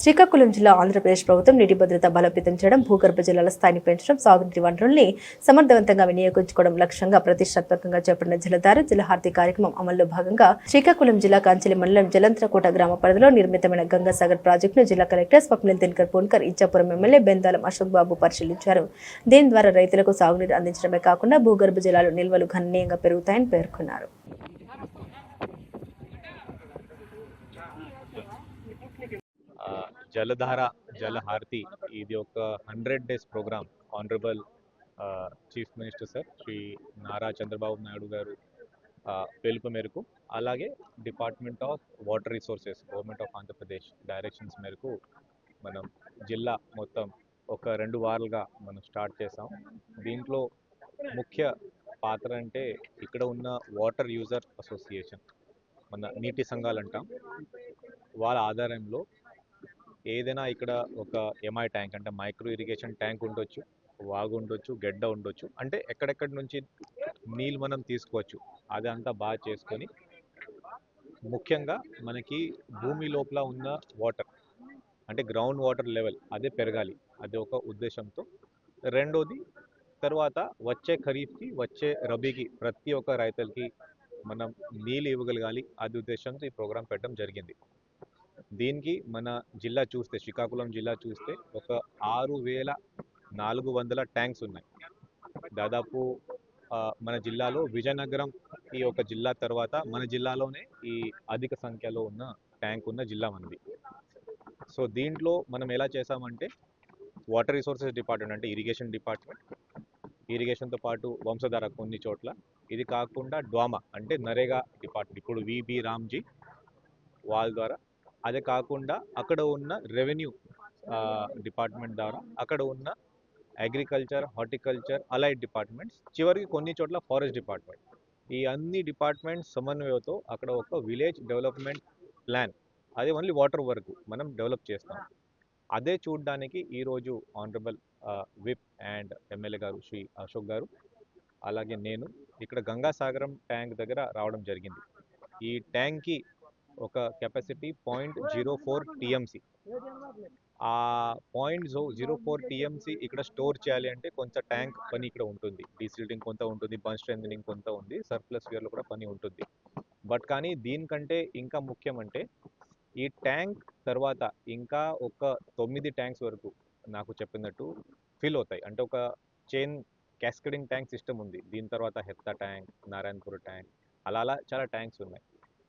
శ్రీకాకుళం జిల్లా ఆంధ్రప్రదేశ్ ప్రభుత్వం నీటి భద్రత బలోపేతం చేయడం, భూగర్భ జలాల స్థాయిని పెంచడం, సాగునీటి వనరుల్ని సమర్థవంతంగా వినియోగించుకోవడం లక్ష్యంగా ప్రతిష్టాత్మకంగా చేపట్టిన జలధార జలహారతి కార్యక్రమం అమల్లో భాగంగా శ్రీకాకుళం జిల్లా కాంచెలి మండలం జలంత్రకోట గ్రామ పరిధిలో నిర్మితమైన గంగాసాగర్ ప్రాజెక్టును జిల్లా కలెక్టర్ స్వప్నిల్ దినకర్ పూన్కర్ ఇచ్చాపురం ఎమ్మెల్యే బెందాలం అశోక్ బాబు పరిశీలించారు. దీని ద్వారా రైతులకు సాగునీరు అందించడమే కాకుండా భూగర్భ జలాలు నిల్వలు గణనీయంగా పెరుగుతాయని పేర్కొన్నారు. జలధార జలహారతి ఇది ఒక 100 days programme. Honourable chief minister sir Shri Nara Chandrababu Naidu garu పిలుపు మేరకు, అలాగే department of water resources government of Andhra Pradesh directions మేరకు మనం జిల్లా మొత్తం ఒక 2 వారాలుగా మనం స్టార్ట్ చేసాం. దీంట్లో ముఖ్య పాత్ర అంటే ఇక్కడ ఉన్న వాటర్ యూజర్ అసోసియేషన్, మన నీటి సంఘాలు అంటాం, వాళ్ళ ఆధారంలో ఏదైనా ఇక్కడ ఒక ఎంఐ ట్యాంక్ అంటే మైక్రో ఇరిగేషన్ ట్యాంక్ ఉండొచ్చు, వాగు ఉండొచ్చు, గెడ్డ ఉండొచ్చు, అంటే ఎక్కడెక్కడి నుంచి నీళ్ళు మనం తీసుకోవచ్చు అదంతా బాగా చేసుకొని, ముఖ్యంగా మనకి భూమి లోపల ఉన్న వాటర్ అంటే గ్రౌండ్ వాటర్ లెవెల్ అదే పెరగాలి, అది ఒక ఉద్దేశంతో. రెండోది, తర్వాత వచ్చే ఖరీఫ్కి వచ్చే రబీకి ప్రతి ఒక్క రైతులకి మనం నీళ్ళు ఇవ్వగలగాలి, అది ఉద్దేశంతో ఈ ప్రోగ్రాం పెట్టడం జరిగింది. దీనికి మన జిల్లా చూస్తే, శ్రీకాకుళం జిల్లా చూస్తే ఒక 6,400 ట్యాంక్స్ ఉన్నాయి. దాదాపు మన జిల్లాలో విజయనగరం ఈ ఒక జిల్లా తర్వాత మన జిల్లాలోనే ఈ అధిక సంఖ్యలో ఉన్న ట్యాంక్ ఉన్న జిల్లా మనది. సో దీంట్లో మనం ఎలా చేసామంటే, వాటర్ రిసోర్సెస్ డిపార్ట్మెంట్ అంటే ఇరిగేషన్ డిపార్ట్మెంట్, ఇరిగేషన్తో పాటు వంశధార కొన్ని చోట్ల, ఇది కాకుండా డ్వామా అంటే నరేగా డిపార్ట్మెంట్, ఇప్పుడు విబి రామ్జీ వాళ్ళ ద్వారా, అదే కాకుండా అక్కడ ఉన్న రెవెన్యూ డిపార్ట్మెంట్ ద్వారా, అక్కడ ఉన్న అగ్రికల్చర్, హార్టికల్చర్, అలైడ్ డిపార్ట్మెంట్స్, చివరికి కొన్ని చోట్ల ఫారెస్ట్ డిపార్ట్మెంట్, ఈ అన్ని డిపార్ట్మెంట్స్ సమన్వయంతో అక్కడ ఒక విలేజ్ డెవలప్మెంట్ ప్లాన్, అది ఓన్లీ వాటర్ వరకు మనం డెవలప్ చేస్తాం. అదే చూడడానికి ఈరోజు ఆనరబుల్ విప్ అండ్ ఎమ్మెల్యే గారు శ్రీ అశోక్ గారు, అలాగే నేను ఇక్కడ గంగాసాగరం ట్యాంక్ దగ్గర రావడం జరిగింది. ఈ ట్యాంక్కి ఒక కెపాసిటీ 0.04 టీఎంసీ. ఆ 0.04 టీఎంసీ ఇక్కడ స్టోర్ చేయాలి అంటే కొంత ట్యాంక్ పని ఇక్కడ ఉంటుంది, డీసిల్టింగ్ కొంత ఉంటుంది, బంచ్ స్ట్రెంథనింగ్ కొంత ఉంది, సర్ప్లస్ వేర్లో కూడా పని ఉంటుంది. బట్ కానీ దీనికంటే ఇంకా ముఖ్యం అంటే, ఈ ట్యాంక్ తర్వాత ఇంకా ఒక 9 ట్యాంక్స్ వరకు నాకు చెప్పినట్టు ఫిల్ అవుతాయి. అంటే ఒక చైన్ క్యాస్కేడింగ్ ట్యాంక్ సిస్టమ్ ఉంది. దీని తర్వాత హెత్తా ట్యాంక్, నారాయణపూర్ ట్యాంక్, అలా చాలా ట్యాంక్స్ ఉన్నాయి.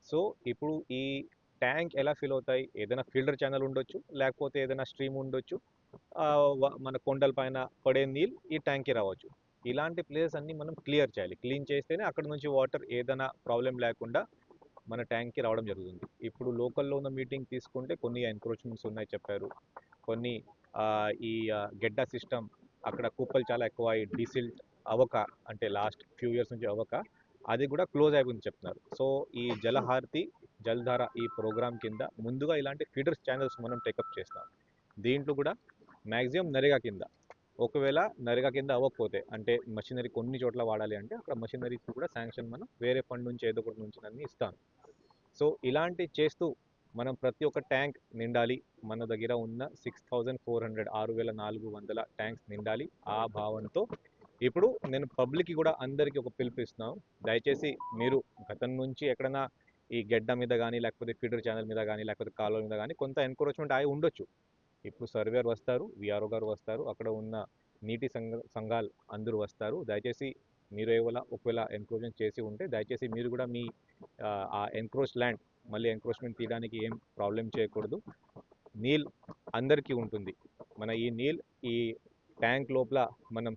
సో ఇప్పుడు ఈ ట్యాంక్ ఎలా ఫిల్ అవుతాయి, ఏదైనా ఫిల్టర్ ఛానల్ ఉండొచ్చు, లేకపోతే ఏదైనా స్ట్రీమ్ ఉండొచ్చు, మన కొండల పైన పడే నీళ్ళు ఈ ట్యాంక్కి రావచ్చు. ఇలాంటి ప్లేసెస్ అన్ని మనం క్లియర్ చేయాలి. క్లీన్ చేస్తేనే అక్కడ నుంచి వాటర్ ఏదైనా ప్రాబ్లం లేకుండా మన ట్యాంక్కి రావడం జరుగుతుంది. ఇప్పుడు లోకల్లో ఉన్న మీటింగ్ తీసుకుంటే కొన్ని ఎన్క్రోచ్మెంట్స్ ఉన్నాయి చెప్పారు, కొన్ని ఈ గెడ్డ సిస్టమ్ అక్కడ కుప్పలు చాలా ఎక్కువ డీసిల్ట్ అవ్వక, అంటే లాస్ట్ ఫ్యూ ఇయర్స్ నుంచి అవ్వక అది కూడా క్లోజ్ అయిపోయింది చెప్తున్నారు. సో ఈ జలహారతి జలధార ఈ ప్రోగ్రామ్ కింద ముందుగా ఇలాంటి ఫీడర్స్ ఛానల్స్ మనం టేకప్ చేస్తాం. దీంట్లో కూడా మ్యాక్సిమం నరేగా కింద, ఒకవేళ నరేగా కింద అవ్వకపోతే అంటే మషినరీ కొన్ని చోట్ల వాడాలి అంటే అక్కడ మషినరీకి కూడా శాంక్షన్ మనం వేరే ఫండ్ నుంచి ఏదో ఒకటి నుంచి అన్ని ఇస్తాం. సో ఇలాంటి చేస్తూ మనం ప్రతి ఒక్క ట్యాంక్ నిండాలి, మన దగ్గర ఉన్న 6,400 6,400 ట్యాంక్స్ నిండాలి, ఆ భావంతో ఇప్పుడు నేను పబ్లిక్కి కూడా అందరికీ ఒక పిలుపుస్తున్నాను. దయచేసి మీరు గతం నుంచి ఎక్కడైనా ఈ గెడ్డ మీద కానీ, లేకపోతే ఫీడర్ ఛానల్ మీద కానీ, లేకపోతే కాలువ మీద కానీ కొంత ఎన్క్రోచ్మెంట్ అయి ఉండొచ్చు. ఇప్పుడు సర్వేర్ వస్తారు, విఆర్ఓ గారు వస్తారు, అక్కడ ఉన్న నీటి సంఘాలు అందరూ వస్తారు. దయచేసి మీరు ఒకవేళ ఎన్క్రోచ్మెంట్ చేసి ఉంటే దయచేసి మీరు కూడా మీ ఆ ఎన్క్రోచ్ ల్యాండ్ మళ్ళీ ఎన్క్రోచ్మెంట్ తీయడానికి ఏం ప్రాబ్లం చేయకూడదు. నీళ్ళు అందరికీ ఉంటుంది. మన ఈ నీళ్ళు ఈ ట్యాంక్ లోపల మనం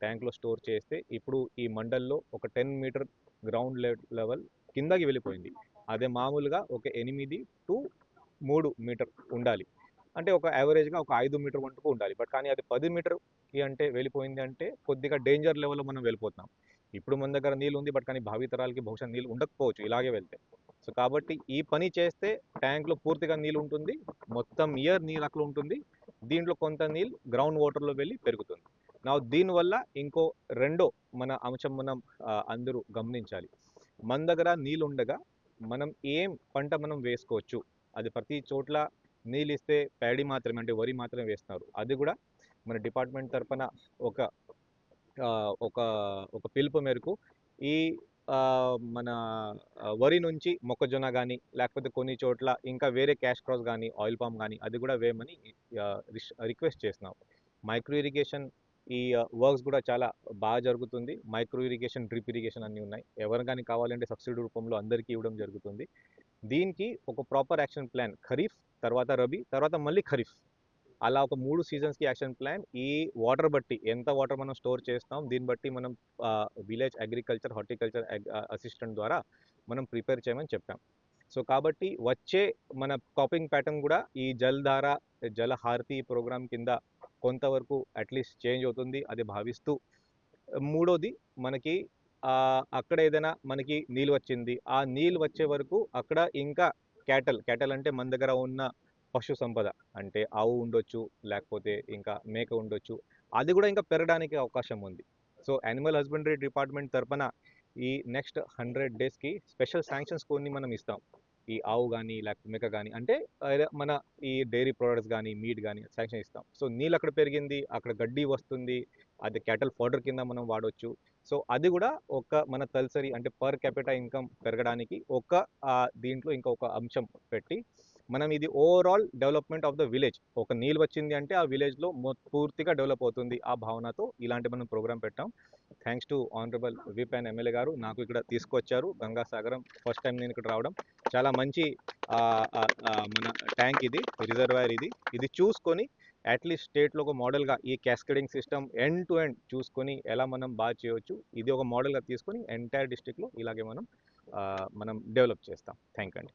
ట్యాంక్లో స్టోర్ చేస్తే ఇప్పుడు ఈ మండల్లో ఒక 10 మీటర్ గ్రౌండ్ లెవెల్ కిందకి వెళ్ళిపోయింది. అదే మామూలుగా ఒక 8 to 3 మీటర్ ఉండాలి, అంటే ఒక యావరేజ్గా ఒక 5 మీటర్ వరకు ఉండాలి. బట్ కానీ అది 10 మీటర్కి అంటే వెళ్ళిపోయింది అంటే కొద్దిగా డేంజర్ లెవెల్లో మనం వెళ్ళిపోతున్నాం. ఇప్పుడు మన దగ్గర నీళ్ళు ఉంది, బట్ కానీ భావితరాలకి బహుశా నీళ్ళు ఉండకపోవచ్చు ఇలాగే వెళ్తే. సో కాబట్టి ఈ పని చేస్తే ట్యాంక్లో పూర్తిగా నీళ్ళు ఉంటుంది, మొత్తం ఇయర్ నీళ్ళు అక్కడ ఉంటుంది, దీంట్లో కొంత నీళ్ళు గ్రౌండ్ వాటర్లో వెళ్ళి పెరుగుతుంది. దీనివల్ల ఇంకో రెండో మన అంశం మనం అందరూ గమనించాలి. మన దగ్గర నీళ్ళు ఉండగా మనం ఏం పంట మనం వేసుకోవచ్చు, అది ప్రతి చోట్ల నీళ్ళు ఇస్తే ప్యాడీ మాత్రమే అంటే వరి మాత్రమే వేస్తున్నారు. అది కూడా మన డిపార్ట్మెంట్ తరపున ఒక ఆ, ఒక ఒక పిలుపు మేరకు ఈ మన వరి నుంచి మొక్కజొన్న కానీ లేకపోతే కొన్ని చోట్ల ఇంకా వేరే క్యాష్ క్రాప్స్ కానీ ఆయిల్ పామ్ కానీ అది కూడా వేయమని రిక్వెస్ట్ చేస్తున్నాం. మైక్రో ఇరిగేషన్ ఈ వర్క్స్ కూడా చాలా బాగా జరుగుతుంది. మైక్రో ఇరిగేషన్, డ్రిప్ ఇరిగేషన్ అన్నీ ఉన్నాయి. ఎవరు కానీ కావాలంటే సబ్సిడీ రూపంలో అందరికీ ఇవ్వడం జరుగుతుంది. దీనికి ఒక ప్రాపర్ యాక్షన్ ప్లాన్ ఖరీఫ్ తర్వాత రబీ తర్వాత మళ్ళీ ఖరీఫ్ అలా ఒక 3 సీజన్స్కి యాక్షన్ ప్లాన్. ఈ వాటర్ బట్టి ఎంత వాటర్ మనం స్టోర్ చేస్తాం దీన్ని బట్టి మనం విలేజ్ అగ్రికల్చర్ హార్టికల్చర్ అసిస్టెంట్ ద్వారా మనం ప్రిపేర్ చేయమని చెప్పాం. సో కాబట్టి వచ్చే మన కాపింగ్ ప్యాటర్న్ కూడా ఈ జల్ధార జలహారతి ప్రోగ్రామ్ కింద కొంతవరకు అట్లీస్ట్ చేంజ్ అవుతుంది అది భావిస్తూ, మూడోది మనకి అక్కడ ఏదైనా మనకి నీళ్ళు వచ్చింది, ఆ నీళ్ళు వచ్చే వరకు అక్కడ ఇంకా క్యాటల్ అంటే మన దగ్గర ఉన్న పశు సంపద అంటే ఆవు ఉండొచ్చు లేకపోతే ఇంకా మేక ఉండొచ్చు, అది కూడా ఇంకా పెరగడానికి అవకాశం ఉంది. సో యానిమల్ హస్బెండరీ డిపార్ట్మెంట్ తరపున ఈ నెక్స్ట్ 100 డేస్కి స్పెషల్ శాంక్షన్స్ కొన్ని మనం ఇస్తాం. ఈ ఆవు కానీ లేకపోతే మేక కానీ అంటే మన ఈ డైరీ ప్రొడక్ట్స్ కానీ మీట్ కానీ శాంక్షన్ ఇస్తాం. సో నీళ్ళు అక్కడ పెరిగింది, అక్కడ గడ్డి వస్తుంది, అది క్యాటల్ ఫోడర్ కింద మనం వాడవచ్చు. సో అది కూడా ఒక మన తలసరి అంటే పర్ క్యాపిటా ఇన్కమ్ పెరగడానికి ఒక దీంట్లో ఇంకా ఒక అంశం పెట్టి మనం ఇది overall development of the village, ఒక నీళ్ళు వచ్చింది అంటే ఆ విలేజ్లో పూర్తిగా డెవలప్ అవుతుంది ఆ భావనతో ఇలాంటి మనం ప్రోగ్రామ్ పెట్టాం. Thanks to honourable whip and MLA గారు నాకు ఇక్కడ తీసుకొచ్చారు గంగాసాగరం. ఫస్ట్ టైం నేను ఇక్కడ రావడం, చాలా మంచి మన ట్యాంక్ ఇది, రిజర్వాయర్ ఇది చూసుకొని అట్లీస్ట్ స్టేట్లో ఒక మోడల్గా ఈ cascading system end to end చూసుకొని ఎలా మనం బాగా చేయవచ్చు, ఇది ఒక మోడల్గా తీసుకొని ఎంటైర్ డిస్ట్రిక్ట్లో ఇలాగే మనం డెవలప్ చేస్తాం. థ్యాంక్ అండి.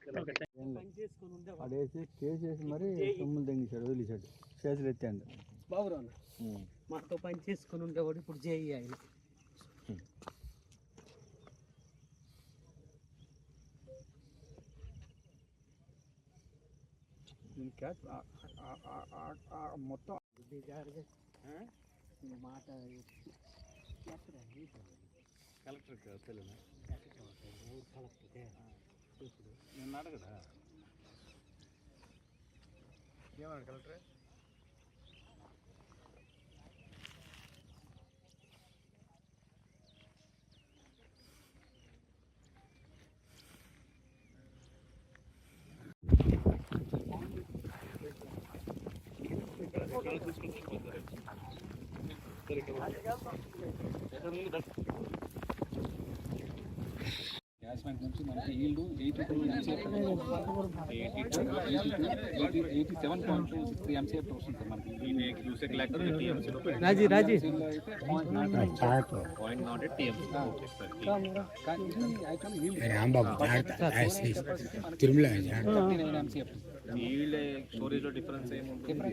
ఆడేసి కేసేసి మరి సొమ్ములు తెంగిసాడు, వదిలేసాడు, చేతులు ఎత్తాడు. బాబురావు మాతో పని చేసుకుని ఉండేవాడు, ఇప్పుడు చేయి ఆయన. మొత్తం మాట కలెక్టర్ తెలియదు ఇప్పుడు నేను అడగదా ఏమన్నా కలెక్టర్ గ్యాస్మెంట్ నుంచి మనకి ఈల్డ్ 87.23 ఎంసీఎఫ్ వస్తుంది మనకి. రాజీ అయితే స్టోరేజ్ లో డిఫరెన్స్ ఏముంటుంది?